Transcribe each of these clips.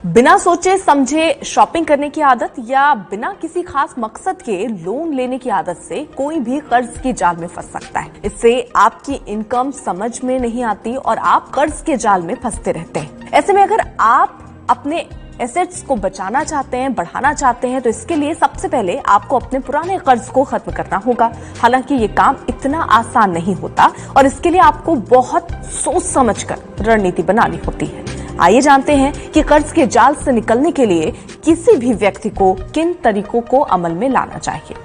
बिना सोचे समझे शॉपिंग करने की आदत या बिना किसी खास मकसद के लोन लेने की आदत से कोई भी कर्ज की जाल में फंस सकता है। इससे आपकी इनकम समझ में नहीं आती और आप कर्ज के जाल में फंसते रहते हैं। ऐसे में अगर आप अपने एसेट्स को बचाना चाहते हैं, बढ़ाना चाहते हैं, तो इसके लिए सबसे पहले आपको अपने पुराने कर्ज को खत्म करना होगा। हालांकि ये काम इतना आसान नहीं होता और इसके लिए आपको बहुत सोच समझकर रणनीति बनानी होती है। आइए जानते हैं कि कर्ज के जाल से निकलने के लिए किसी भी व्यक्ति को किन तरीकों को अमल में लाना चाहिए।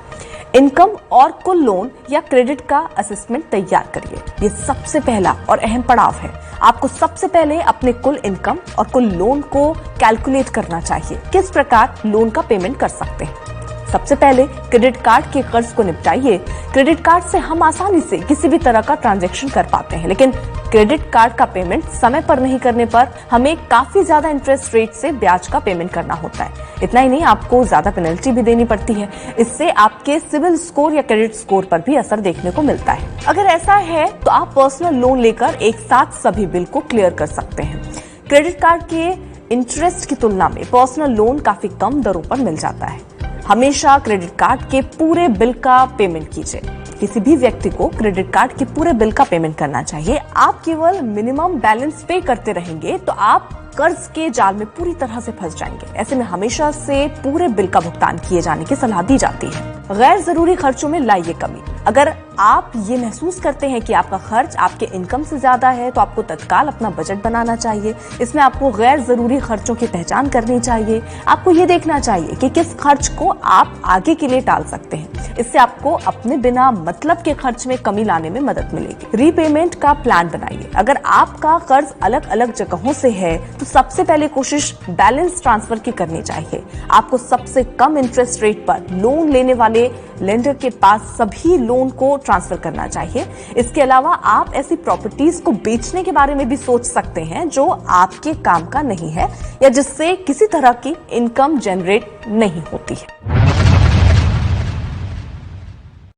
इनकम और कुल लोन या क्रेडिट का असेसमेंट तैयार करिए। ये सबसे पहला और अहम पड़ाव है। आपको सबसे पहले अपने कुल इनकम और कुल लोन को कैलकुलेट करना चाहिए। किस प्रकार लोन का पेमेंट कर सकते हैं। सबसे पहले क्रेडिट कार्ड के कर्ज को निपटाइए। क्रेडिट कार्ड से हम आसानी से किसी भी तरह का ट्रांजैक्शन कर पाते हैं, लेकिन क्रेडिट कार्ड का पेमेंट समय पर नहीं करने पर हमें काफी ज्यादा इंटरेस्ट रेट से ब्याज का पेमेंट करना होता है। इतना ही नहीं, आपको ज्यादा पेनल्टी भी देनी पड़ती है। इससे आपके सिविल स्कोर या क्रेडिट स्कोर पर भी असर देखने को मिलता है। अगर ऐसा है तो आप पर्सनल लोन लेकर एक साथ सभी बिल को क्लियर कर सकते हैं। क्रेडिट कार्ड के इंटरेस्ट की तुलना में पर्सनल लोन काफी कम दरों पर मिल जाता है। हमेशा क्रेडिट कार्ड के पूरे बिल का पेमेंट कीजिए। किसी भी व्यक्ति को क्रेडिट कार्ड के पूरे बिल का पेमेंट करना चाहिए। आप केवल मिनिमम बैलेंस पे करते रहेंगे तो आप कर्ज के जाल में पूरी तरह से फंस जाएंगे। ऐसे में हमेशा से पूरे बिल का भुगतान किए जाने की सलाह दी जाती है। गैर जरूरी खर्चों में लाइए कमी। अगर आप ये महसूस करते हैं कि आपका खर्च आपके इनकम से ज्यादा है तो आपको तत्काल अपना बजट बनाना चाहिए। इसमें आपको गैर जरूरी खर्चों की पहचान करनी चाहिए। आपको ये देखना चाहिए कि किस खर्च को आप आगे के लिए टाल सकते हैं। इससे आपको अपने बिना मतलब के खर्च में कमी लाने में मदद मिलेगी। रीपेमेंट का प्लान बनाइए। अगर आपका कर्ज अलग अलग जगहों से है तो सबसे पहले कोशिश बैलेंस ट्रांसफर की करनी चाहिए। आपको सबसे कम इंटरेस्ट रेट पर लोन लेने वाले लेंडर के पास सभी लोन को ट्रांसफर करना चाहिए। इसके अलावा आप ऐसी प्रॉपर्टीज को बेचने के बारे में भी सोच सकते हैं जो आपके काम का नहीं है या जिससे किसी तरह की इनकम जनरेट नहीं होती है।